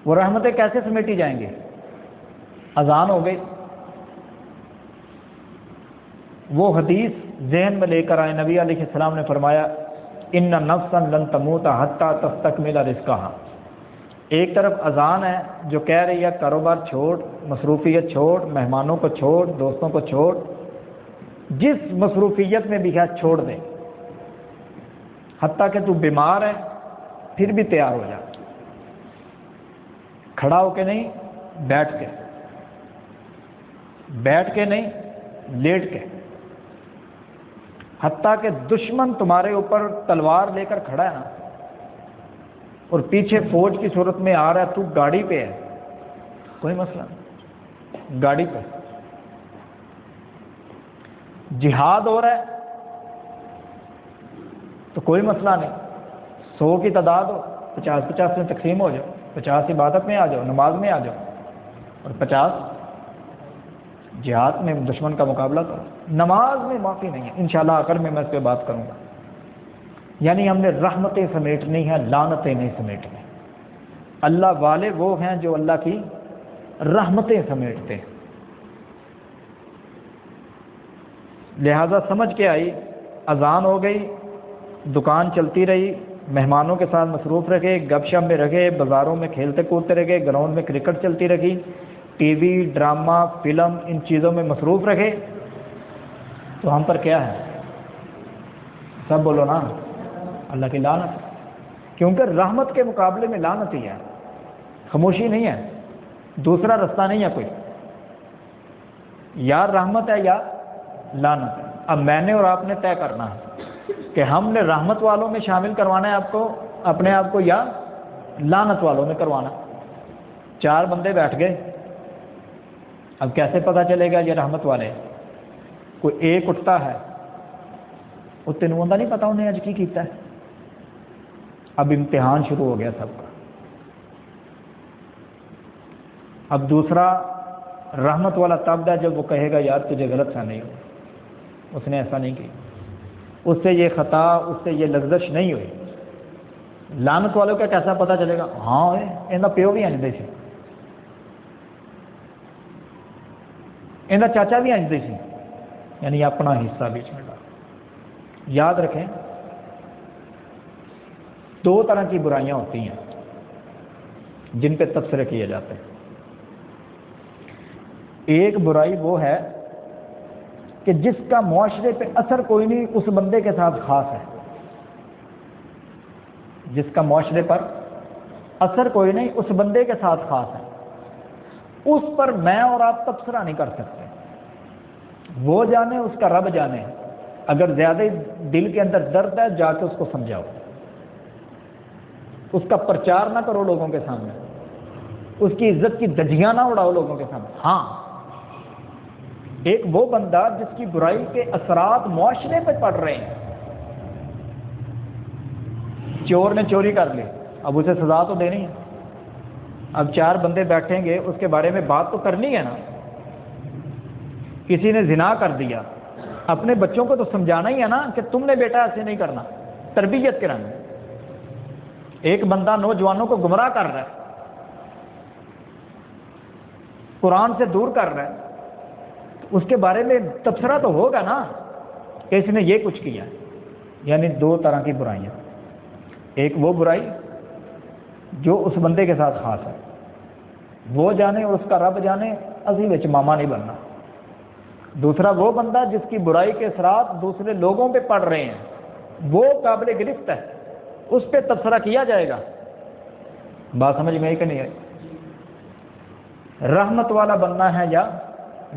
وہ رحمتیں کیسے سمیٹی جائیں گی؟ اذان ہو گئی، وہ حدیث ذہن میں لے کر آئے، نبی علیہ السلام نے فرمایا ان نفسا لن تموت حتی تستکمل رزقہا۔ ایک طرف اذان ہے جو کہہ رہی ہے کاروبار چھوڑ، مصروفیت چھوڑ، مہمانوں کو چھوڑ، دوستوں کو چھوڑ، جس مصروفیت میں بھی ہے چھوڑ دے، حتیٰ کہ تو بیمار ہے پھر بھی تیار ہو جا، کھڑا ہو کے نہیں، بیٹھ کے نہیں، لیٹ کے، حتیٰ کہ دشمن تمہارے اوپر تلوار لے کر کھڑا ہے نا، اور پیچھے فوج کی صورت میں آ رہا ہے، تو گاڑی پہ ہے، کوئی مسئلہ نہیں، گاڑی پہ جہاد ہو رہا ہے تو کوئی مسئلہ نہیں، 100 کی تعداد ہو، 50-50 میں تقسیم ہو جاؤ، 50 عبادت میں آ جاؤ، نماز میں آ جاؤ، اور 50 جہاد میں دشمن کا مقابلہ کرو۔ نماز میں معافی نہیں ہے، انشاءاللہ آخر میں اس پہ بات کروں گا۔ یعنی ہم نے رحمتیں سمیٹنی ہیں، لعنتیں نہیں سمیٹنی۔ اللہ والے وہ ہیں جو اللہ کی رحمتیں سمیٹتے ہیں۔ لہذا سمجھ کے آئی، اذان ہو گئی، دکان چلتی رہی، مہمانوں کے ساتھ مصروف رکھے، گپ شپ میں رکھے، بازاروں میں کھیلتے کودتے رکھے، گراؤنڈ میں کرکٹ چلتی رہی، ٹی وی، ڈرامہ، فلم، ان چیزوں میں مصروف رکھے، تو ہم پر کیا ہے؟ سب بولو نا، اللہ کی لعنت، کیونکہ رحمت کے مقابلے میں لعنت ہی ہے، خاموشی نہیں ہے، دوسرا رستہ نہیں ہے کوئی، یا رحمت ہے یا لعنت ہے۔ اب میں نے اور آپ نے طے کرنا ہے کہ ہم نے رحمت والوں میں شامل کروانا ہے آپ کو، اپنے آپ کو، یا لعنت والوں میں کروانا۔ 4 بندے بیٹھ گئے، اب کیسے پتہ چلے گا یہ رحمت والے ہیں؟ کوئی ایک اٹھتا ہے، وہ تینوں نہیں پتا انہیں اج کی کیتا ہے، اب امتحان شروع ہو گیا سب کا۔ اب دوسرا رحمت والا تب ہے جب وہ کہے گا یار تجھے غلط فہمی ہو، اس نے ایسا نہیں کیا، اس سے یہ خطا، اس سے یہ لغزش نہیں ہوئی۔ لعنت والوں کا کیسا پتہ چلے گا؟ ہاں یہ پیو بھی انجدے سی، یہ چاچا بھی انجدے سی، یعنی اپنا حصہ بیچ میں ڈال۔ یاد رکھیں 2 طرح کی برائیاں ہوتی ہیں جن پہ تبصرے کیے جاتے ہیں۔ ایک برائی وہ ہے کہ جس کا معاشرے پہ اثر کوئی نہیں، اس بندے کے ساتھ خاص ہے، جس کا معاشرے پر اثر کوئی نہیں، اس بندے کے ساتھ خاص ہے، اس پر میں اور آپ تبصرہ نہیں کر سکتے، وہ جانے، اس کا رب جانے۔ اگر زیادہ دل کے اندر درد ہے جا کے اس کو سمجھاؤ، اس کا پرچار نہ کرو لوگوں کے سامنے، اس کی عزت کی دھجیاں نہ اڑاؤ لوگوں کے سامنے۔ ہاں، ایک وہ بندہ جس کی برائی کے اثرات معاشرے پہ پڑ رہے ہیں، چور نے چوری کر لی، اب اسے سزا تو دینی ہے، اب 4 بندے بیٹھیں گے، اس کے بارے میں بات تو کرنی ہے نا۔ کسی نے زنا کر دیا، اپنے بچوں کو تو سمجھانا ہی ہے نا کہ تم نے بیٹا ایسے نہیں کرنا، تربیت کرانا۔ ایک بندہ نوجوانوں کو گمراہ کر رہا ہے، قرآن سے دور کر رہا ہے، اس کے بارے میں تبصرہ تو ہوگا نا کہ اس نے یہ کچھ کیا۔ یعنی 2 طرح کی برائیاں، ایک وہ برائی جو اس بندے کے ساتھ خاص ہے، وہ جانے اور اس کا رب جانے، اسی وچ ماما نہیں بننا۔ دوسرا وہ بندہ جس کی برائی کے اثرات دوسرے لوگوں پہ پڑ رہے ہیں، وہ قابل گرفت ہے، اس پہ تبصرہ کیا جائے گا۔ بات سمجھ میں آئی کہ نہیں آئی؟ رحمت والا بننا ہے یا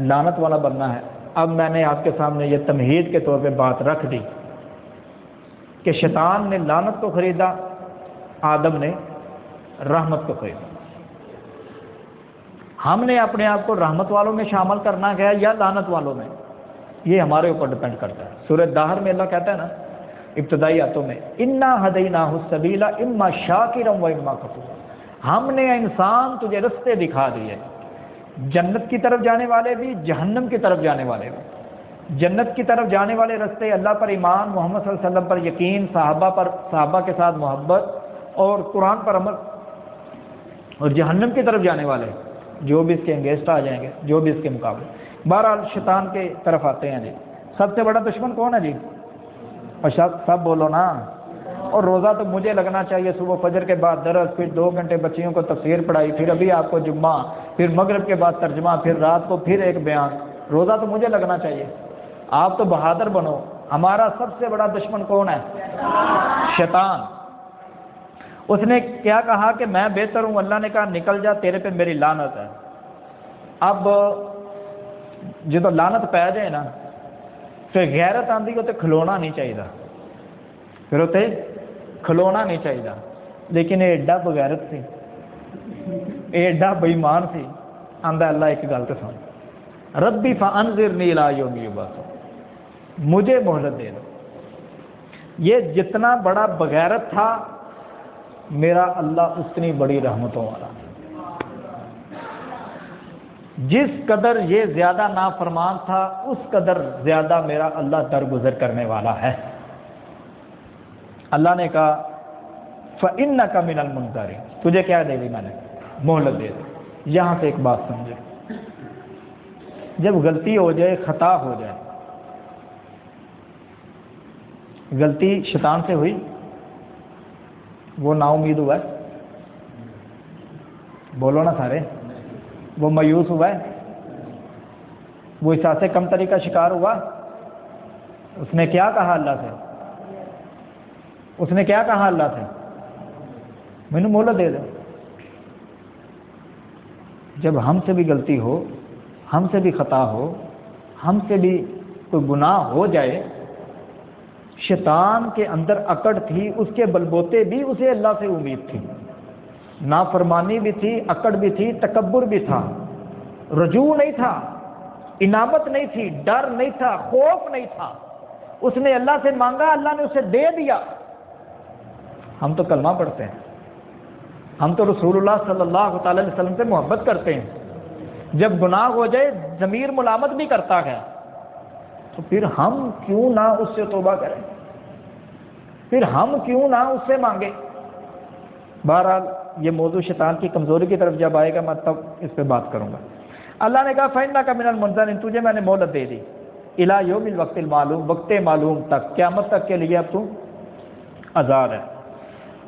لعنت والا بننا ہے؟ اب میں نے آپ کے سامنے یہ تمہید کے طور پہ بات رکھ دی کہ شیطان نے لعنت کو خریدا، آدم نے رحمت کو خریدا۔ ہم نے اپنے آپ کو رحمت والوں میں شامل کرنا ہے یا لعنت والوں میں، یہ ہمارے اوپر ڈپینڈ کرتا ہے۔ سورہ دہر میں اللہ کہتا ہے نا ابتدائی آیتوں میں، انا ہدیناہ السبیل اما شاکرا و اما کفورا، ہم نے انسان تجھے رستے دکھا دیے، جنت کی طرف جانے والے بھی، جہنم کی طرف جانے والے بھی۔ جنت کی طرف جانے والے رستے اللہ پر ایمان، محمد صلی اللہ علیہ وسلم پر یقین، صحابہ کے ساتھ محبت اور قرآن پر عمل اور جہنم کی طرف جانے والے جو بھی اس کے انگیسٹ آ جائیں گے، جو بھی اس کے مقابلے۔ بہرحال شیطان کے طرف آتے ہیں جی، سب سے بڑا دشمن کون ہے جی؟ اور سب بولو نا۔ اور روزہ تو مجھے لگنا چاہیے صبح فجر کے بعد درس، پھر 2 گھنٹے بچیوں کو تفسیر پڑھائی، پھر ابھی آپ کو جمعہ، پھر مغرب کے بعد ترجمہ، پھر رات کو پھر ایک بیان۔ روزہ تو مجھے لگنا چاہیے، آپ تو بہادر بنو۔ ہمارا سب سے بڑا دشمن کون ہے؟ شیطان۔ اس نے کیا کہا کہ میں بہتر ہوں، اللہ نے کہا نکل جا، تیرے پہ میری لعنت ہے۔ اب جب لعنت پی جائے نا پھر غیرت آندھی ہوتے کھلونا نہیں چاہیے، پھر ہوتے کھلونا نہیں چاہیے، لیکن یہ ایڈا بغیرت سی، ایڈا بےمان سی، آندا اللہ ایک گل تو سن، ربی فانذرنی الی یوم یبعثون، مجھے مہلت دے دو۔ یہ جتنا بڑا بغیرت تھا میرا اللہ اتنی بڑی رحمتوں والا، جس قدر یہ زیادہ نافرمان تھا اس قدر زیادہ میرا اللہ درگزر کرنے والا ہے۔ اللہ نے کہا فَإِنَّكَ مِنَ الْمُنظَرِينَ، تجھے کیا دے دی میں نے؟ مہلت دے دی۔ یہاں سے ایک بات سمجھے، جب غلطی ہو جائے، خطا ہو جائے، غلطی شیطان سے ہوئی، وہ نا امید ہوا ہے، بولو نا سارے، وہ مایوس ہوا ہے، وہ احساس کمتری کا شکار ہوا، اس نے کیا کہا اللہ سے؟ اس نے کیا کہا اللہ سے؟ مینوں مہلت دے دو۔ جب ہم سے بھی غلطی ہو، ہم سے بھی خطا ہو، ہم سے بھی کوئی گناہ ہو جائے، شیطان کے اندر اکڑ تھی، اس کے بلبوتے بھی اسے اللہ سے امید تھی، نافرمانی بھی تھی، اکڑ بھی تھی، تکبر بھی تھا، رجوع نہیں تھا، انابت نہیں تھی، ڈر نہیں تھا، خوف نہیں تھا۔ اس نے اللہ سے مانگا، اللہ نے اسے دے دیا۔ ہم تو کلمہ پڑھتے ہیں، ہم تو رسول اللہ صلی اللہ تعالی علیہ وسلم سے محبت کرتے ہیں، جب گناہ ہو جائے ضمیر ملامت بھی کرتا ہے، تو پھر ہم کیوں نہ اس سے توبہ کریں، پھر ہم کیوں نہ اس سے مانگیں۔ بہرحال یہ موضوع شیطان کی کمزوری کی طرف جب آئے گا میں تب اس پہ بات کروں گا۔ اللہ نے کہا فَإِنَّكَ مِنَ الْمُنظَرِينَ، تجھے میں نے مہلت دے دی، اِلَى يَوْمِ الْوَقْتِ الْمَعْلُوم، وقت معلوم تک، قیامت تک کے لیے اب تو آزاد ہے۔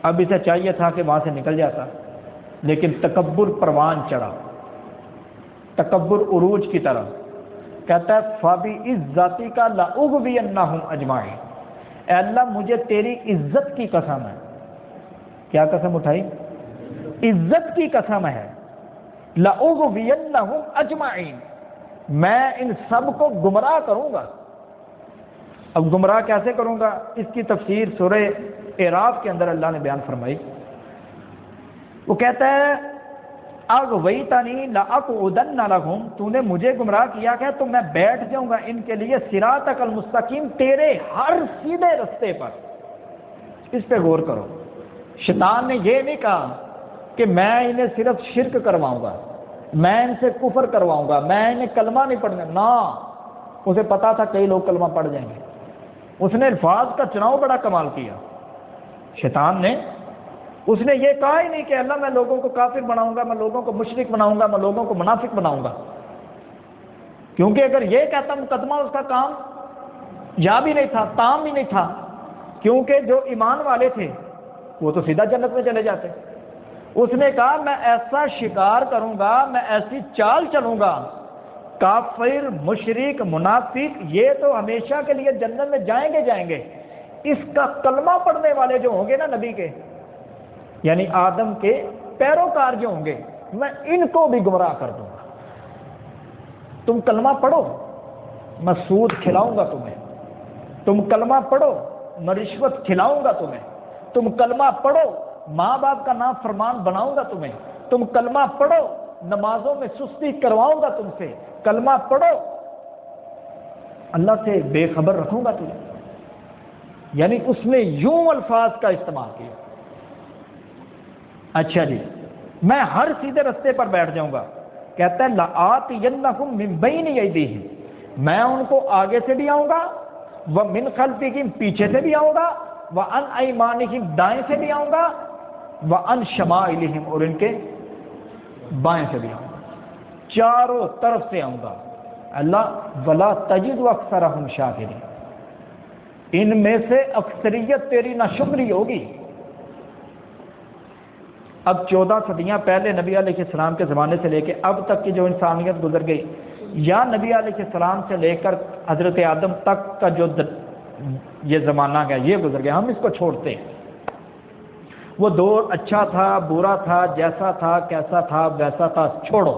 اب اسے چاہیے تھا کہ وہاں سے نکل جاتا، لیکن تکبر پروان چڑھا، تکبر عروج کی طرح، کہتا ہے فَبِعِزَّتِكَ لَأُغْوِيَنَّهُمْ أَجْمَعِينَ، اے اللہ مجھے تیری عزت کی قسم ہے۔ کیا قسم اٹھائی؟ عزت کی قسم ہے، لَأُغْوِيَنَّهُمْ أَجْمَعِينَ، میں ان سب کو گمراہ کروں گا۔ اب گمراہ کیسے کروں گا؟ اس کی تفسیر سورہ اعراف کے اندر اللہ نے بیان فرمائی، وہ کہتا ہے اغویتنی لأقعدن لہم، تو نے مجھے گمراہ کیا کہ تو میں بیٹھ جاؤں گا ان کے لیے صراطک المستقیم، تیرے ہر سیدھے رستے پر۔ اس پہ غور کرو، شیطان نے یہ نہیں کہا کہ میں انہیں صرف شرک کرواؤں گا، میں ان سے کفر کرواؤں گا، میں انہیں کلمہ نہیں پڑھنے، نہ، اسے پتا تھا کئی لوگ کلمہ پڑھ جائیں گے۔ اس نے الفاظ کا چناؤ بڑا کمال کیا شیطان نے، اس نے یہ کہا ہی نہیں کہ اللہ میں لوگوں کو کافر بناؤں گا، میں لوگوں کو مشرک بناؤں گا، میں لوگوں کو منافق بناؤں گا، کیونکہ اگر یہ کہتا مقدمہ اس کا کام یا بھی نہیں تھا، تام بھی نہیں تھا، کیونکہ جو ایمان والے تھے وہ تو سیدھا جنت میں چلے جاتے۔ اس نے کہا میں ایسا شکار کروں گا، میں ایسی چال چلوں گا، کافر مشرک منافق یہ تو ہمیشہ کے لیے جنت میں جائیں گے، اس کا کلمہ پڑھنے والے جو ہوں گے نا نبی کے، یعنی آدم کے پیروکار جو ہوں گے، میں ان کو بھی گمراہ کر دوں گا۔ تم کلمہ پڑھو، میں سود کھلاؤں گا تمہیں، تم کلمہ پڑھو، میں رشوت کھلاؤں گا تمہیں، تم کلمہ پڑھو، ماں باپ کا نام فرمان بناؤں گا تمہیں، تم کلمہ پڑھو، نمازوں میں سستی کرواؤں گا تم سے، کلمہ پڑھو، اللہ سے بے خبر رکھوں گا تمہیں۔ یعنی اس نے یوں الفاظ کا استعمال کیا، اچھا جی میں ہر سیدھے رستے پر بیٹھ جاؤں گا، کہتا ہے لآتینہم من بین ایدیہم، میں ان کو آگے سے بھی آؤں گا، ومن خلفہم پیچھے سے بھی آؤں گا، وعن ایمانہم دائیں سے بھی آؤں گا، وعن شمائلہم اور ان کے بائیں سے بھی آؤں گا، چاروں طرف سے آؤں گا۔ اللہ ولا تجد اکثرہم شاکرین، ان میں سے اکثریت تیری ناشکری ہوگی۔ اب 14 صدیاں پہلے نبی علیہ السلام کے زمانے سے لے کے اب تک کی جو انسانیت گزر گئی، یا نبی علیہ السلام سے لے کر حضرت آدم تک کا جو یہ زمانہ گیا، یہ گزر گیا، ہم اس کو چھوڑتے ہیں۔ وہ دور اچھا تھا، برا تھا، جیسا تھا، کیسا تھا، ویسا تھا، چھوڑو،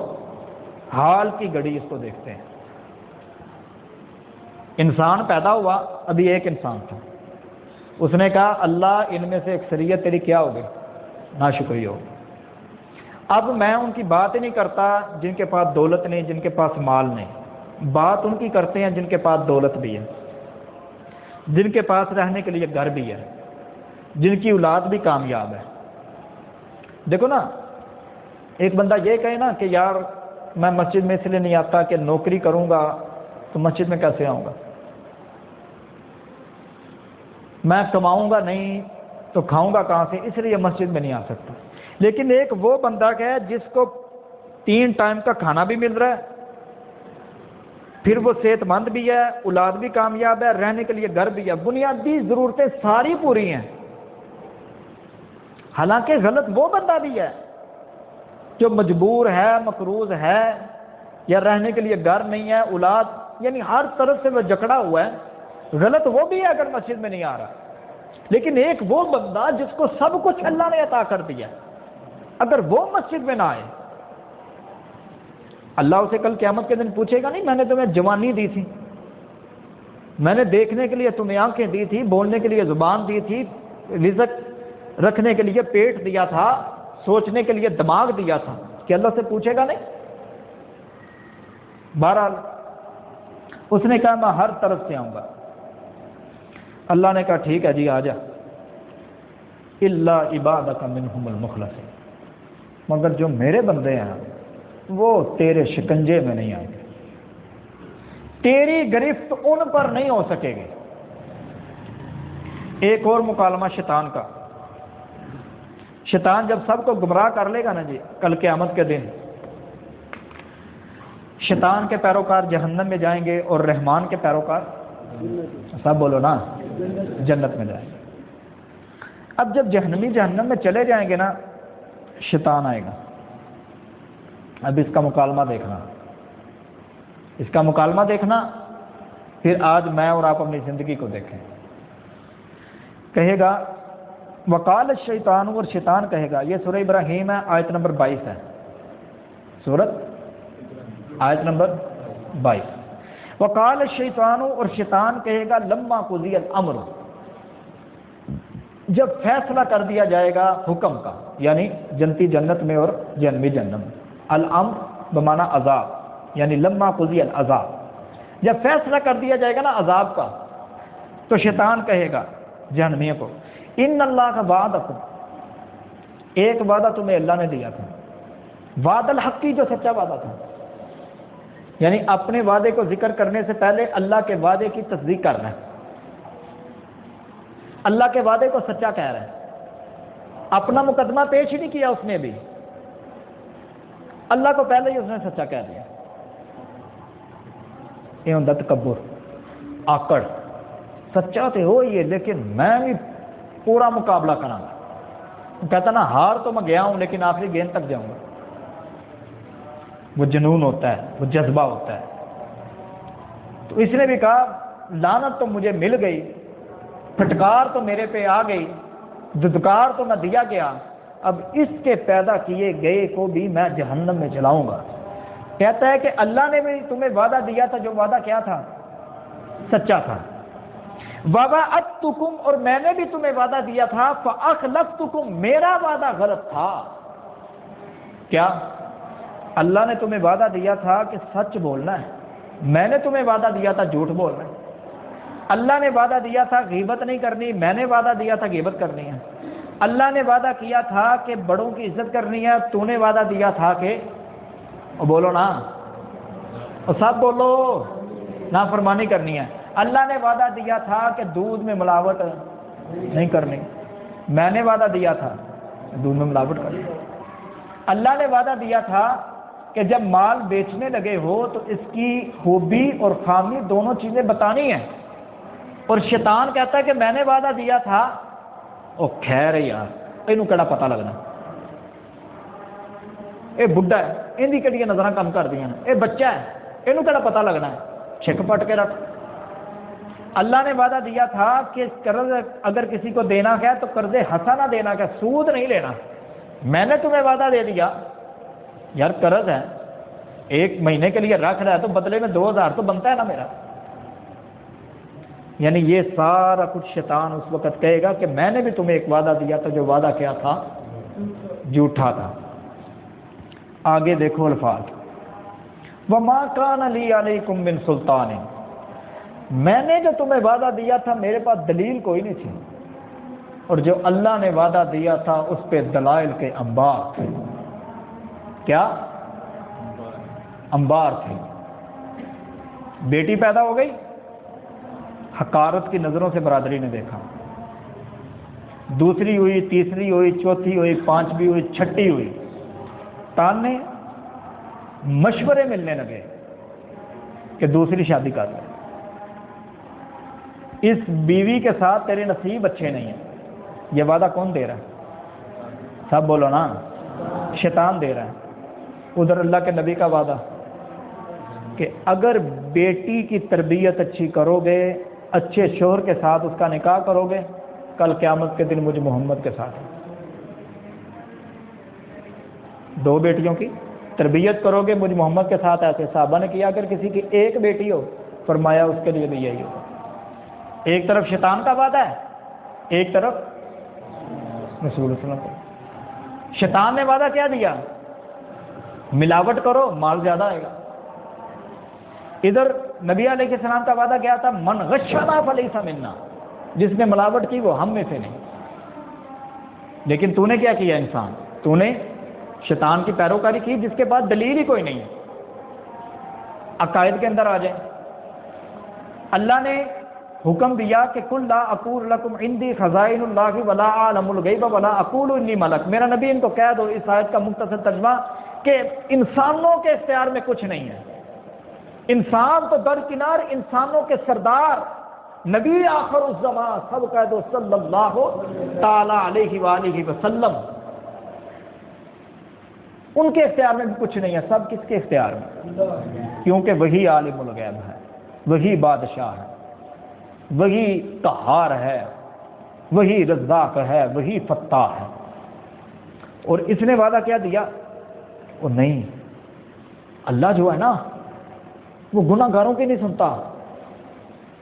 حال کی گھڑی اس کو دیکھتے ہیں۔ انسان پیدا ہوا، ابھی ایک انسان تھا، اس نے کہا اللہ ان میں سے اکثریت تیری کیا ہوگی؟ ناشکری ہو۔ اب میں ان کی بات ہی نہیں کرتا جن کے پاس دولت نہیں، جن کے پاس مال نہیں، بات ان کی کرتے ہیں جن کے پاس دولت بھی ہے، جن کے پاس رہنے کے لیے گھر بھی ہے، جن کی اولاد بھی کامیاب ہے۔ دیکھو نا، ایک بندہ یہ کہے نا کہ یار میں مسجد میں اس لیے نہیں آتا کہ نوکری کروں گا تو مسجد میں کیسے آؤں گا، میں کماؤں گا نہیں تو کھاؤں گا کہاں سے، اس لیے مسجد میں نہیں آ سکتا۔ لیکن ایک وہ بندہ ہے جس کو 3 ٹائم کا کھانا بھی مل رہا ہے، پھر وہ صحت مند بھی ہے، اولاد بھی کامیاب ہے، رہنے کے لیے گھر بھی ہے، بنیادی ضرورتیں ساری پوری ہیں۔ حالانکہ غلط وہ بندہ بھی ہے جو مجبور ہے، مقروض ہے، یا رہنے کے لیے گھر نہیں ہے، اولاد، یعنی ہر طرف سے وہ جکڑا ہوا ہے۔ غلط وہ بھی ہے اگر مسجد میں نہیں آ رہا، لیکن ایک وہ بندہ جس کو سب کچھ اللہ نے عطا کر دیا، اگر وہ مسجد میں نہ آئے، اللہ اسے کل قیامت کے دن پوچھے گا نہیں میں نے تمہیں جوانی دی تھی، میں نے دیکھنے کے لیے تمہیں آنکھیں دی تھی، بولنے کے لیے زبان دی تھی، رزق رکھنے کے لیے پیٹ دیا تھا، سوچنے کے لیے دماغ دیا تھا، کہ اللہ سے پوچھے گا نہیں؟ بہرحال اس نے کہا میں ہر طرف سے آؤں گا۔ اللہ نے کہا ٹھیک ہے جی آ جا، الا عبادک منہم المخلصین، مگر جو میرے بندے ہیں وہ تیرے شکنجے میں نہیں آئیں گے، تیری گرفت ان پر نہیں ہو سکے گی۔ ایک اور مکالمہ شیطان کا، شیطان جب سب کو گمراہ کر لے گا نا جی کل قیامت کے دن، شیطان کے پیروکار جہنم میں جائیں گے اور رحمان کے پیروکار سب بولو نا جنت میں جائیں گے۔ اب جب جہنمی جہنم میں چلے جائیں گے نا، شیطان آئے گا۔ اب اس کا مکالمہ دیکھنا، اس کا مکالمہ دیکھنا، پھر آج میں اور آپ اپنی زندگی کو دیکھیں۔ کہے گا وقال الشیطان، اور شیطان کہے گا، یہ سورہ ابراہیم ہے، آیت نمبر 22 ہے، سورت آیت نمبر 22۔ وقال الشیطان، اور شیطان کہے گا لما قضی الامر، جب فیصلہ کر دیا جائے گا حکم کا، یعنی جنتی جنت میں اور جہنمی جہنم میں، الامر بمعنی عذاب، یعنی لما قضی العذاب، جب فیصلہ کر دیا جائے گا نا عذاب کا، تو شیطان کہے گا جہنمیوں کو ان اللہ کا وعدکم، ایک وعدہ تمہیں اللہ نے دیا تھا، وعد الحقی، جو سچا وعدہ تھا، یعنی اپنے وعدے کو ذکر کرنے سے پہلے اللہ کے وعدے کی تصدیق کر رہا ہے، اللہ کے وعدے کو سچا کہہ رہا ہے، اپنا مقدمہ پیش ہی نہیں کیا اس نے بھی، اللہ کو پہلے ہی اس نے سچا کہہ دیا۔ یہ ہوتا تکبر، آکڑ، سچا تو ہو ہی ہے لیکن میں بھی پورا مقابلہ کراں گا، کہتا نا ہار تو میں گیا ہوں لیکن آخری گیند تک جاؤں گا۔ وہ جنون ہوتا ہے، وہ جذبہ ہوتا ہے۔ تو اس نے بھی کہا لعنت تو مجھے مل گئی، پھٹکار تو میرے پہ آ گئی، دھتکار تو میں دیا گیا، اب اس کے پیدا کیے گئے کو بھی میں جہنم میں چلاؤں گا۔ کہتا ہے کہ اللہ نے بھی تمہیں وعدہ دیا تھا، جو وعدہ کیا تھا؟ سچا تھا۔ وَوَعَدتُّكُمْ، اور میں نے بھی تمہیں وعدہ دیا تھا، فَأَخْلَفْتُكُمْ، میرا وعدہ غلط تھا۔ کیا؟ اللہ نے تمہیں وعدہ دیا تھا کہ سچ بولنا ہے، میں نے تمہیں وعدہ دیا تھا جھوٹ بولنا ہے۔ اللہ نے وعدہ دیا تھا غیبت نہیں کرنی، میں نے وعدہ دیا تھا غیبت کرنی ہے۔ اللہ نے وعدہ کیا تھا کہ بڑوں کی عزت کرنی ہے، تو نے وعدہ دیا تھا کہ بولو نا، اور سب بولو، نافرمانی کرنی ہے۔ اللہ نے وعدہ دیا تھا کہ دودھ میں ملاوٹ نہیں کرنی، میں نے وعدہ دیا تھا دودھ میں ملاوٹ کرنی۔ اللہ نے وعدہ دیا تھا کہ جب مال بیچنے لگے ہو تو اس کی خوبی اور خامی دونوں چیزیں بتانی ہیں، اور شیطان کہتا ہے کہ میں نے وعدہ دیا تھا، او خیر ہے یار اینوں کیڑا پتہ لگنا، اے بڈھا ہے اندی کڑیاں نظراں کم کر دیاں، اے بچہ ہے اینوں کیڑا پتہ لگنا ہے، چھک پٹ کے رکھ۔ اللہ نے وعدہ دیا تھا کہ قرض اگر کسی کو دینا ہے تو قرض حسنہ دینا ہے، سود نہیں لینا۔ میں نے تمہیں وعدہ دے دیا، یار قرض ہے 1 مہینے کے لیے رکھ رہا ہے تو بدلے میں 2000 تو بنتا ہے نا میرا۔ یعنی یہ سارا کچھ شیطان اس وقت کہے گا کہ میں نے بھی تمہیں ایک وعدہ دیا تھا، جو وعدہ کیا تھا جھوٹا تھا۔ آگے دیکھو الفاظ، وَمَا كَانَ لِي عَلَيْكُمْ مِنْ سُلْطَانٍ، میں نے جو تمہیں وعدہ دیا تھا میرے پاس دلیل کوئی نہیں تھی، اور جو اللہ نے وعدہ دیا تھا اس پہ دلائل کے انبار تھے۔ کیا انبار تھے؟ بیٹی پیدا ہو گئی، حقارت کی نظروں سے برادری نے دیکھا، دوسری ہوئی، تیسری ہوئی، چوتھی ہوئی، 5ویں ہوئی، 6ٹھی ہوئی، تانے مشورے ملنے لگے کہ دوسری شادی کر لے، اس بیوی کے ساتھ تیرے نصیب اچھے نہیں ہیں۔ یہ وعدہ کون دے رہا ہے؟ سب بولو نا، شیطان دے رہا ہے۔ ادھر اللہ کے نبی کا وعدہ کہ اگر بیٹی کی تربیت اچھی کرو گے، اچھے شوہر کے ساتھ اس کا نکاح کرو گے، کل قیامت کے دن مجھ محمد کے ساتھ 2 بیٹیوں کی تربیت کرو گے مجھ محمد کے ساتھ۔ ایسے صحابہ نے کیا، اگر کسی کی 1 بیٹی ہو، فرمایا اس کے لیے بھی یہی ہوگا۔ ایک طرف شیطان کا وعدہ ہے، ایک طرف رسول اللہ صلی اللہ علیہ وسلم۔ شیطان نے وعدہ کیا دیا؟ ملاوٹ کرو مال زیادہ آئے گا۔ ادھر نبی علیہ السلام کا وعدہ کیا تھا؟ من غشنا فلیس منا، جس نے ملاوٹ کی وہ ہم میں سے نہیں۔ لیکن تو نے کیا کیا انسان؟ تو نے شیطان کی پیروکاری کی جس کے بعد دلیل ہی کوئی نہیں ہے۔ عقائد کے اندر آ جائیں، اللہ نے حکم دیا کہ کل لا اقول لکم عندی خزائن اللہ ولا اعلم الغیب ولا اقول انی ملک۔ میرا نبی ان کو کہہ دو، اس آیت کا مختصر ترجمہ کہ انسانوں کے اختیار میں کچھ نہیں ہے۔ انسان تو درکنار، انسانوں کے سردار نبی آخر الزمان سب کہہ دو صلی اللہ تعالی علیہ وآلہ وسلم، ان کے اختیار میں بھی کچھ نہیں ہے۔ سب کس کے اختیار میں؟ کیونکہ وہی عالم الغیب ہے، وہی بادشاہ ہے، وہی قہار ہے، وہی رزاق ہے، وہی فتاح ہے۔ اور اس نے وعدہ کیا دیا؟ وہ نہیں، اللہ جو ہے نا وہ گناہ گاروں کی نہیں سنتا،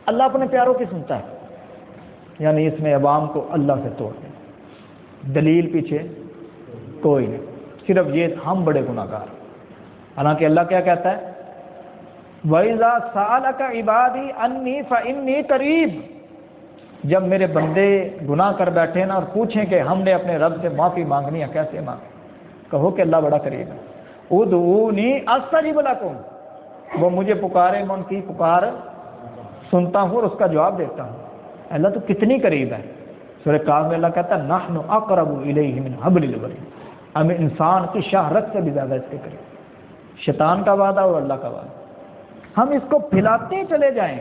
اللہ اپنے پیاروں کی سنتا ہے۔ یعنی اس نے عوام کو اللہ سے توڑ دیا، دلیل پیچھے کوئی نہیں، صرف یہ ہم بڑے گناہ گار۔ حالانکہ اللہ کیا کہتا ہے؟ وَإِذَا سَأَلَكَ عِبَادِي عَنِّي فَإِنِّي قَرِيبٌ، جب میرے بندے گناہ کر بیٹھے نا اور پوچھیں کہ ہم نے اپنے رب سے معافی مانگنی ہے، کیسے مانگیں؟ کہو کہ اللہ بڑا قریب ہے۔ ادعونی استجب لکم، وہ مجھے پکارے، میں ان کی پکار سنتا ہوں اور اس کا جواب دیتا ہوں۔ اللہ تو کتنی قریب ہے۔ سورہ کاف میں اللہ کہتا ہے نحن اقرب الیہ من حبل الورید، ہم انسان کی شاہ رگ سے بھی زیادہ اس کے قریب۔ شیطان کا وعدہ اور اللہ کا وعدہ، ہم اس کو پھیلاتے چلے جائیں۔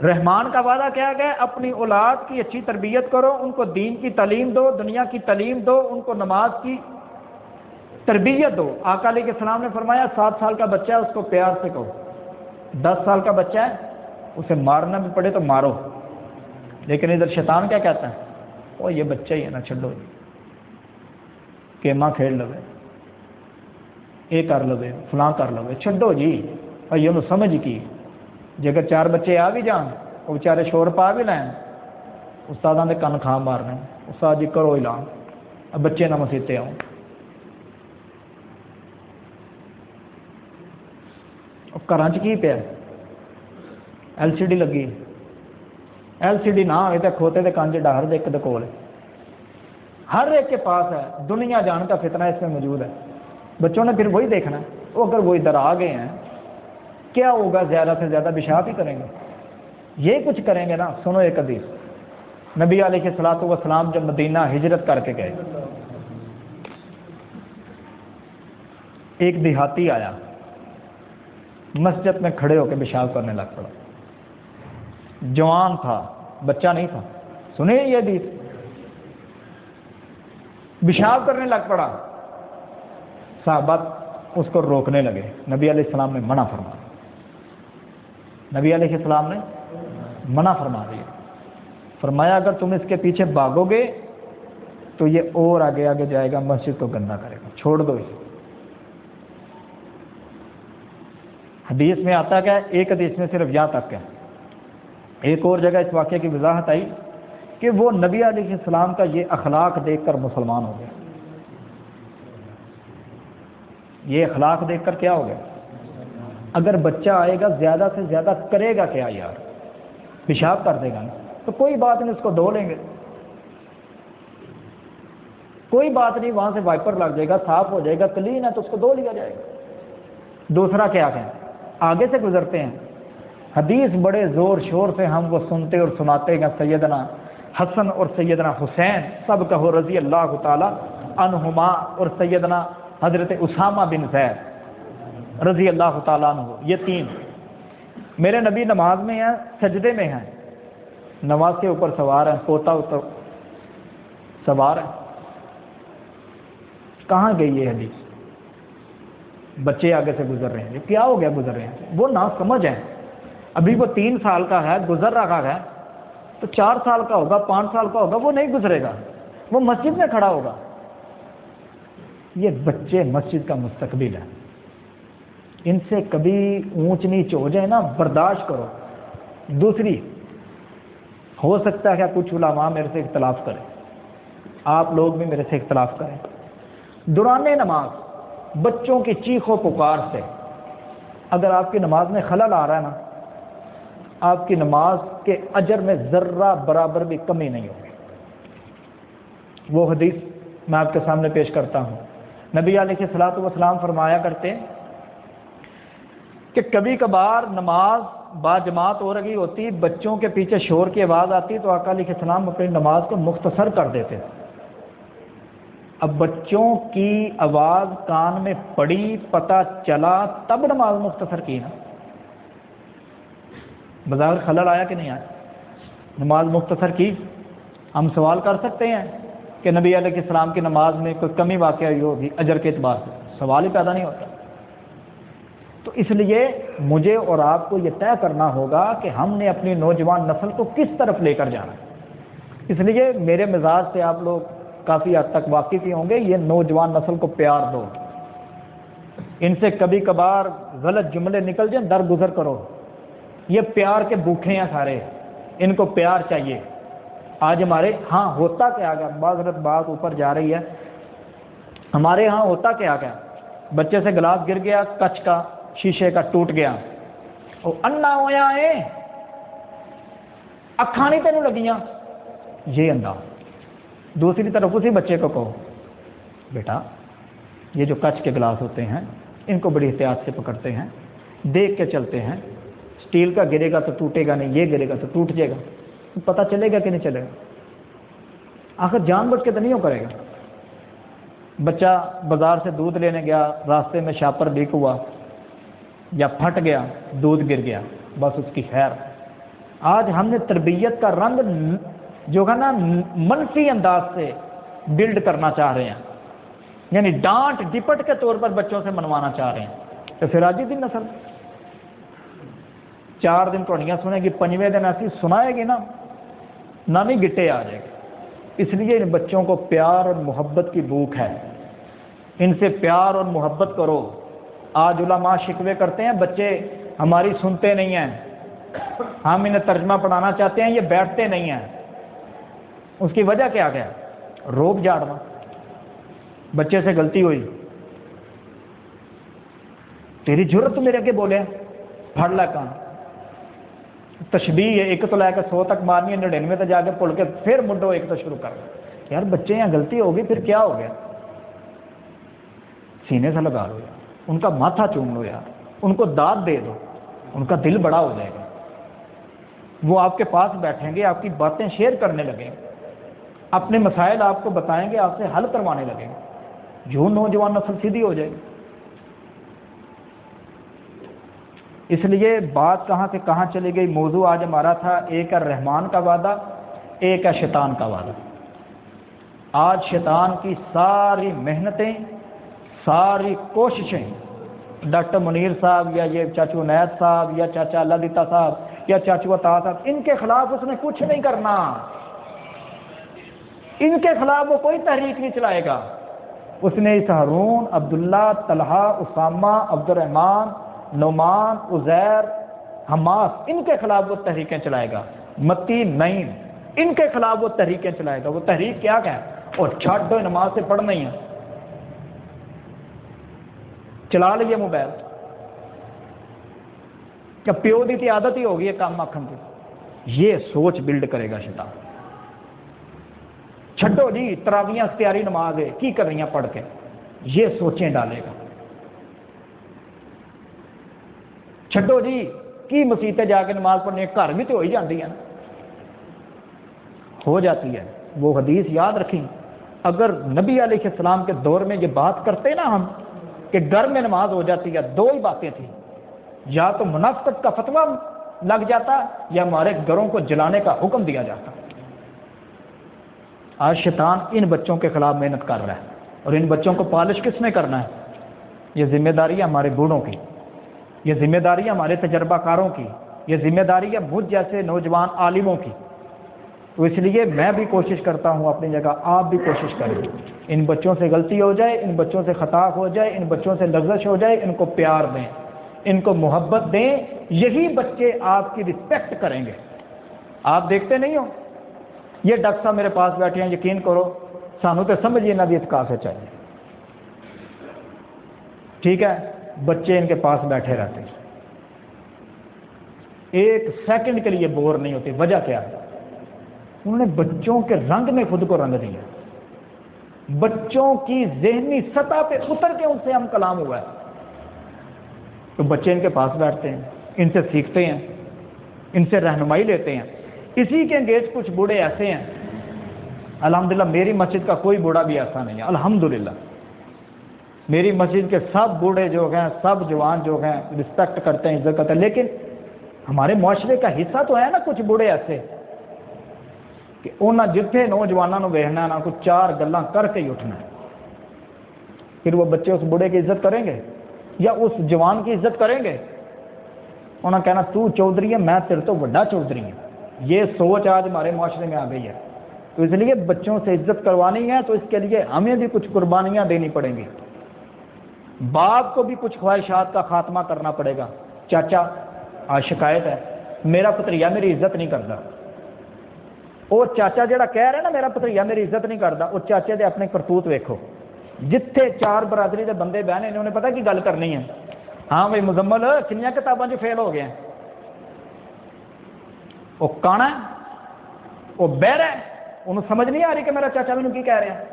رحمان کا وعدہ کیا گیا؟ اپنی اولاد کی اچھی تربیت کرو، ان کو دین کی تعلیم دو، دنیا کی تعلیم دو، ان کو نماز کی تربیت دو۔ آقا علیہ السلام نے فرمایا 7 سال کا بچہ ہے اس کو پیار سے کہو، 10 سال کا بچہ ہے اسے مارنا بھی پڑے تو مارو۔ لیکن ادھر شیطان کیا کہتا ہے؟ وہ یہ بچہ ہی ہے نا، چھڈو جی، گیماں کھیل لو، یہ کر لو، فلاں کر لو، چھڈو جی بھائی انہوں سمجھ کی۔ جے اگر 4 بچے آ بھی جان وہ بیچارے شور پا بھی لین، استاداں دے کن کھا مارنے، استاد جی کرو اعلان، اب بچے نہ مسیتے آؤ۔ گھراں چ کی پیا؟ LCD لگی، LCD نہ ہوئے تو کھوتے دے کانج ڈہر دے ایک دے کول، ہر ایک کے پاس ہے۔ دنیا جان کا فتنہ اس میں موجود ہے۔ بچوں نے پھر وہی دیکھنا ہے۔ وہ اگر وہ ادھر آ گئے ہیں کیا ہوگا؟ زیادہ سے زیادہ پیشاب ہی کریں گے، یہ کچھ کریں گے نا۔ سنو ایک حدیث، نبی علیہ الصلوۃ والسلام جب مدینہ ہجرت کر کے گئے ایک دیہاتی آیا, مسجد میں کھڑے ہو کے پیشاب کرنے لگ پڑا. جوان تھا, بچہ نہیں تھا. سنے یہ حدیث؟ پیشاب کرنے لگ پڑا. صحابہ اس کو روکنے لگے. نبی علیہ السلام نے منع فرمایا. نبی علیہ السلام نے منع فرما دیا. فرمایا اگر تم اس کے پیچھے بھاگو گے تو یہ اور آگے آگے جائے گا, مسجد کو گندا کرے گا, چھوڑ دو اسے. حدیث میں آتا کیا ہے؟ ایک حدیث میں صرف یہاں تک ہے. ایک اور جگہ اس واقعے کی وضاحت آئی کہ وہ نبی علیہ السلام کا یہ اخلاق دیکھ کر مسلمان ہو گیا. یہ اخلاق دیکھ کر کیا ہو گیا؟ اگر بچہ آئے گا زیادہ سے زیادہ کرے گا کیا یار؟ پیشاب کر دے گا نا, تو کوئی بات نہیں, اس کو دھو لیں گے, کوئی بات نہیں, وہاں سے وائپر لگ جائے گا, صاف ہو جائے گا, کلین ہے تو اس کو دھو لیا جائے گا. دوسرا کیا کہیں, آگے سے گزرتے ہیں. حدیث بڑے زور شور سے ہم وہ سنتے اور سناتے ہیں. سیدنا حسن اور سیدنا حسین سب کہو رضی اللہ تعالی عنہما, اور سیدنا حضرت اسامہ بن زید رضی اللہ تعالیٰ عنہ, یہ تین. میرے نبی نماز میں ہیں, سجدے میں ہیں, نماز کے اوپر سوار ہیں, پوتا اوپر سوار ہے. کہاں گئی یہ حدیث؟ بچے آگے سے گزر رہے ہیں. یہ کیا ہو گیا گزر رہے ہیں؟ وہ نا سمجھ ہیں. ابھی وہ 3 سال کا ہے, گزر رہا ہے, تو 4 سال کا ہوگا, 5 سال کا ہوگا, وہ نہیں گزرے گا, وہ مسجد میں کھڑا ہوگا. یہ بچے مسجد کا مستقبل ہے. ان سے کبھی اونچ نیچ ہو جائے نا, برداشت کرو. دوسری, ہو سکتا ہے کہ کچھ علماء میرے سے اختلاف کریں, آپ لوگ بھی میرے سے اختلاف کریں. دوران نماز بچوں کی چیخ و پکار سے اگر آپ کی نماز میں خلل آ رہا ہے نا, آپ کی نماز کے اجر میں ذرہ برابر بھی کمی نہیں ہوگی. وہ حدیث میں آپ کے سامنے پیش کرتا ہوں. نبی علیہ الصلوۃ والسلام فرمایا کرتے کہ کبھی کبھار نماز با جماعت ہو رہی ہوتی, بچوں کے پیچھے شور کی آواز آتی, تو آقا علیہ السلام اپنی نماز کو مختصر کر دیتے. اب بچوں کی آواز کان میں پڑی, پتہ چلا, تب نماز مختصر کی نا. بظاہر خلل آیا کہ نہیں آیا؟ نماز مختصر کی. ہم سوال کر سکتے ہیں کہ نبی علیہ السلام کی نماز میں کوئی کمی واقع ہوئی ہوگی اجر کے اعتبار سے؟ سوال ہی پیدا نہیں ہوتا. تو اس لیے مجھے اور آپ کو یہ طے کرنا ہوگا کہ ہم نے اپنی نوجوان نسل کو کس طرف لے کر جانا ہے. اس لیے میرے مزاج سے آپ لوگ کافی حد تک واقف ہی ہوں گے. یہ نوجوان نسل کو پیار دو. ان سے کبھی کبھار غلط جملے نکل جائیں, درگزر کرو. یہ پیار کے بھوکے ہیں سارے, ان کو پیار چاہیے. آج ہمارے ہاں ہوتا کیا گیا, بات اوپر جا رہی ہے. ہمارے ہاں ہوتا کیا گیا, بچے سے گلاس گر گیا, کچ کا شیشے کا ٹوٹ گیا, وہ انا ہویا ہے, اکھاں نہیں تینوں لگیاں, یہ انداز. دوسری طرف اسی بچے کو کہو بیٹا یہ جو کچ کے گلاس ہوتے ہیں ان کو بڑی احتیاط سے پکڑتے ہیں, دیکھ کے چلتے ہیں, اسٹیل کا گرے گا تو ٹوٹے گا نہیں, یہ گرے گا تو ٹوٹ جائے گا, پتہ چلے گا کہ نہیں چلے گا؟ آخر جان بوجھ کے تو نہیں وہ کرے گا. بچہ بازار سے دودھ لینے گیا, راستے میں شاپر لیک ہوا یا پھٹ گیا, دودھ گر گیا, بس اس کی خیر. آج ہم نے تربیت کا رنگ جو ہے نا منفی انداز سے بلڈ کرنا چاہ رہے ہیں, یعنی ڈانٹ ڈپٹ کے طور پر بچوں سے منوانا چاہ رہے ہیں. تو پھر آج ہی دن نسل 4 دن ٹوڑیاں سنے گی, 5ویں دن ایسی سنائے گی نا نانی گٹے آ جائے گی. اس لیے ان بچوں کو پیار اور محبت کی بھوک ہے, ان سے پیار اور محبت کرو. آج علماء شکوے کرتے ہیں بچے ہماری سنتے نہیں ہیں, ہم انہیں ترجمہ پڑھانا چاہتے ہیں, یہ بیٹھتے نہیں ہیں. اس کی وجہ کیا ہے؟ روب جھاڑنا. بچے سے غلطی ہوئی, تیری جرت میرے کے بولے, پھڑ لا کان. تشبیہ ہے, 1 تو لے کے 100 تک مارنی ہے, 99 تک جا کے پڑھ کے پھر مڈو 1 تو شروع کر. یار بچے یہاں غلطی ہوگی, پھر کیا ہو گیا؟ سینے سے لگا لو یار, ان کا ماتھا چوم لو یار, ان کو داد دے دو, ان کا دل بڑا ہو جائے گا. وہ آپ کے پاس بیٹھیں گے, آپ کی باتیں شیئر کرنے لگیں, اپنے مسائل آپ کو بتائیں گے, آپ سے حل کروانے لگیں گے. جو نوجوان نسل سیدھی ہو جائے گی. اس لیے بات کہاں سے کہاں چلی گئی؟ موضوع آج ہمارا تھا ایک ہے رحمان کا وعدہ، ایک ہے شیطان کا وعدہ۔ آج شیطان کی ساری محنتیں، ساری کوششیں، ڈاکٹر منیر صاحب یا یہ چاچو عنایت صاحب یا چاچا اللہ دیتا صاحب یا چاچو عطا صاحب، ان کے خلاف اس نے کچھ نہیں کرنا، ان کے خلاف وہ کوئی تحریک نہیں چلائے گا۔ اس نے اس ہارون، عبداللہ، طلحہ، اسامہ، عبد الرحمن، نعمان، عزیر، حماس، ان کے خلاف وہ تحریکیں چلائے گا۔ متی، نعیم، ان کے خلاف وہ تحریکیں چلائے گا۔ وہ تحریک کیا ہے؟ اور چھٹ دو، نماز سے پڑھنا ہی ہے، چلا لیے موبائل، کہ پیو دی عادت ہی ہوگی ہے کام آخن کی۔ یہ سوچ بلڈ کرے گا شیطان۔ چھڈو جی تراویاں اختیاری نماز ہے، کی کر رہی ہیں پڑھ کے، یہ سوچیں ڈالے گا۔ چھڈو جی کی مسیطیں جا کے نماز پڑھنے، گھر بھی تو ہو ہی جاتی ہے، ہو جاتی ہے۔ وہ حدیث یاد رکھیں، اگر نبی علیہ السلام کے دور میں یہ بات کرتے نا ہم کہ گھر میں نماز ہو جاتی ہے، دو ہی باتیں تھیں، یا تو منافقت کا فتویٰ لگ جاتا یا ہمارے گھروں کو جلانے کا حکم دیا جاتا۔ آج شیطان ان بچوں کے خلاف محنت کر رہا ہے، اور ان بچوں کو پالش کس نے کرنا ہے؟ یہ ذمہ داری ہے ہمارے بوڑھوں کی، یہ ذمہ داری ہے ہمارے تجربہ کاروں کی، یہ ذمہ داری ہے مجھ جیسے نوجوان عالموں کی۔ تو اس لیے میں بھی کوشش کرتا ہوں اپنی جگہ، آپ بھی کوشش کریں، ان بچوں سے غلطی ہو جائے، ان بچوں سے خطا ہو جائے، ان بچوں سے لغزش ہو جائے، ان کو پیار دیں، ان کو محبت دیں، یہی بچے آپ کی رسپیکٹ کریں گے۔ آپ دیکھتے نہیں ہو یہ ڈاکٹر صاحب میرے پاس بیٹھے ہیں، یقین کرو سانو تو سمجھیے نہ بھی اتقاء سے چاہیے، ٹھیک ہے، بچے ان کے پاس بیٹھے رہتے ہیں، ایک سیکنڈ کے لیے بور نہیں ہوتے۔ وجہ کیا ہے؟ انہوں نے بچوں کے رنگ میں خود کو رنگ دیا، بچوں کی ذہنی سطح پہ اتر کے ان سے ہم کلام ہوا ہے، تو بچے ان کے پاس بیٹھتے ہیں، ان سے سیکھتے ہیں، ان سے رہنمائی لیتے ہیں۔ اسی کے انگیز کچھ بوڑھے ایسے ہیں، الحمدللہ میری مسجد کا کوئی بوڑھا بھی ایسا نہیں ہے، الحمدللہ میری مسجد کے سب بوڑھے جو ہیں، سب جوان جو ہیں رسپیکٹ کرتے ہیں، عزت کرتے ہیں، لیکن ہمارے معاشرے کا حصہ تو ہے نا کچھ بوڑھے ایسے کہ انہاں جتنے نوجوانوں ویکھنا نا کچھ چار گلاں کر کے ہی اٹھنا ہے، پھر وہ بچے اس بوڑھے کی عزت کریں گے یا اس جوان کی عزت کریں گے؟ انہاں کہنا تو چودھری ہے، میں تیرے تو بڑا چودھری ہوں۔ یہ سوچ آج ہمارے معاشرے میں آ گئی ہے۔ تو اس لیے بچوں سے عزت کروانی ہے تو اس کے لیے ہمیں بھی کچھ قربانیاں دینی پڑیں گی، باپ کو بھی کچھ خواہشات کا خاتمہ کرنا پڑے گا۔ چاچا آج شکایت ہے میرا پتریا میری عزت نہیں کرتا، اور چاچا جڑا کہہ رہا ہے نا میرا پتریا میری عزت نہیں کرتا، وہ چاچے دے اپنے کرتوت ویکھو، جتھے چار برادری دے بندے بہنے انہوں نے پتہ کی گل کرنی ہے، ہاں بھائی مزمل کنیاں کتاباں جو فیل ہو گئے ہیں، وہ کانا ہے، وہ بہرا ہے، انہوں سمجھ نہیں آ رہی کہ میرا چاچا مینوں کی کہہ رہا ہے،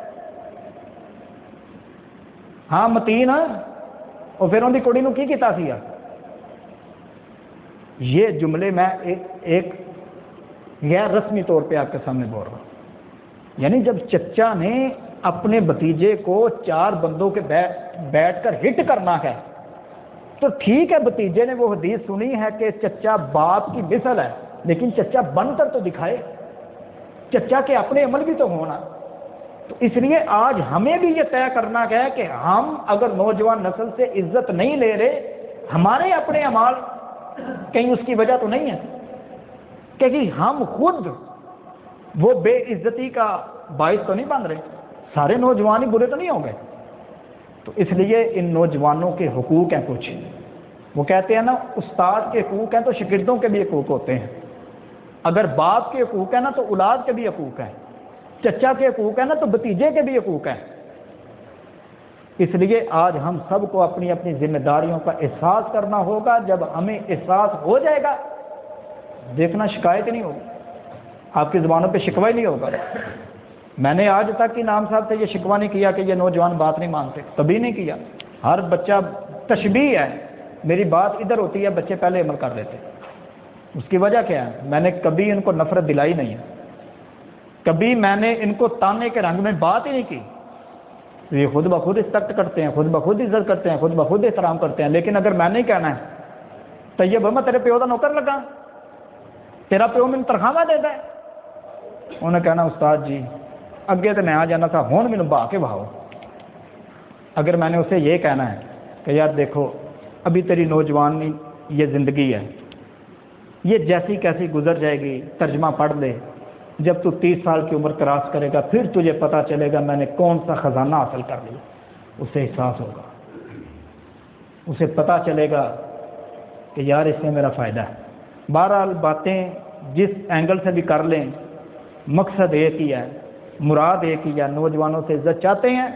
ہاں متین اور پھر ان کی کڑی نو کی کیتا سی۔ یہ جملے میں ایک غیر رسمی طور پہ آپ کے سامنے بول رہا ہوں، یعنی جب چچا نے اپنے بھتیجے کو چار بندوں کے بیٹھ کر ہٹ کرنا ہے تو ٹھیک ہے، بھتیجے نے وہ حدیث سنی ہے کہ چچا باپ کی مثل ہے، لیکن چچا بن کر تو دکھائے، چچا کے اپنے عمل بھی تو ہونا۔ تو اس لیے آج ہمیں بھی یہ طے کرنا ہے کہ ہم اگر نوجوان نسل سے عزت نہیں لے رہے، ہمارے اپنے اعمال کہیں اس کی وجہ تو نہیں ہے کہ ہم خود وہ بے عزتی کا باعث تو نہیں بن رہے، سارے نوجوان ہی برے تو نہیں ہوں گے۔ تو اس لیے ان نوجوانوں کے حقوق ہیں کچھ، وہ کہتے ہیں نا استاد کے حقوق ہیں تو شاگردوں کے بھی حقوق ہوتے ہیں، اگر باپ کے حقوق ہیں نا تو اولاد کے بھی حقوق ہیں، چچا کے حقوق ہیں نا تو بھتیجے کے بھی حقوق ہیں۔ اس لیے آج ہم سب کو اپنی اپنی ذمہ داریوں کا احساس کرنا ہوگا۔ جب ہمیں احساس ہو جائے گا، دیکھنا شکایت ہی نہیں ہوگی، آپ کی زبانوں پہ شکوہ ہی نہیں ہوگا۔ میں نے آج تک امام صاحب سے یہ شکوہ نہیں کیا کہ یہ نوجوان بات نہیں مانتے، کبھی نہیں کیا۔ ہر بچہ تشبیہ ہے، میری بات ادھر ہوتی ہے بچے پہلے عمل کر لیتے، اس کی وجہ کیا ہے؟ میں نے کبھی ان کو نفرت دلائی نہیں ہے، کبھی میں نے ان کو تانے کے رنگ میں بات ہی نہیں کی، یہ خود بخود رسپیکٹ کرتے ہیں، خود بخود عزت کرتے ہیں، خود بخود احترام کرتے ہیں۔ لیکن اگر میں نہیں کہنا ہے طیب میں تیرے پیو دا نوکر لگا، تیرا پیو مینوں تنخواہ دیتا ہے؟ انہیں کہنا استاد جی اگے تو میں آ جانا تھا، ہون مینوں بہا کے بہاؤ۔ اگر میں نے اسے یہ کہنا ہے کہ یار دیکھو ابھی تیری نوجوانی یہ زندگی ہے، یہ جیسی کیسی گزر جائے گی، ترجمہ پڑھ لے، جب تو 30 سال کی عمر کراس کرے گا پھر تجھے پتہ چلے گا میں نے کون سا خزانہ حاصل کر لیا، اسے احساس ہوگا، اسے پتہ چلے گا کہ یار اس میں میرا فائدہ ہے۔ بہرحال باتیں جس اینگل سے بھی کر لیں مقصد ایک ہی ہے، مراد ایک ہی ہے، نوجوانوں سے عزت چاہتے ہیں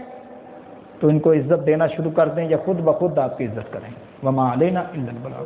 تو ان کو عزت دینا شروع کر دیں یا خود بخود آپ کی عزت کریں۔ وما علینا الا البلاغ۔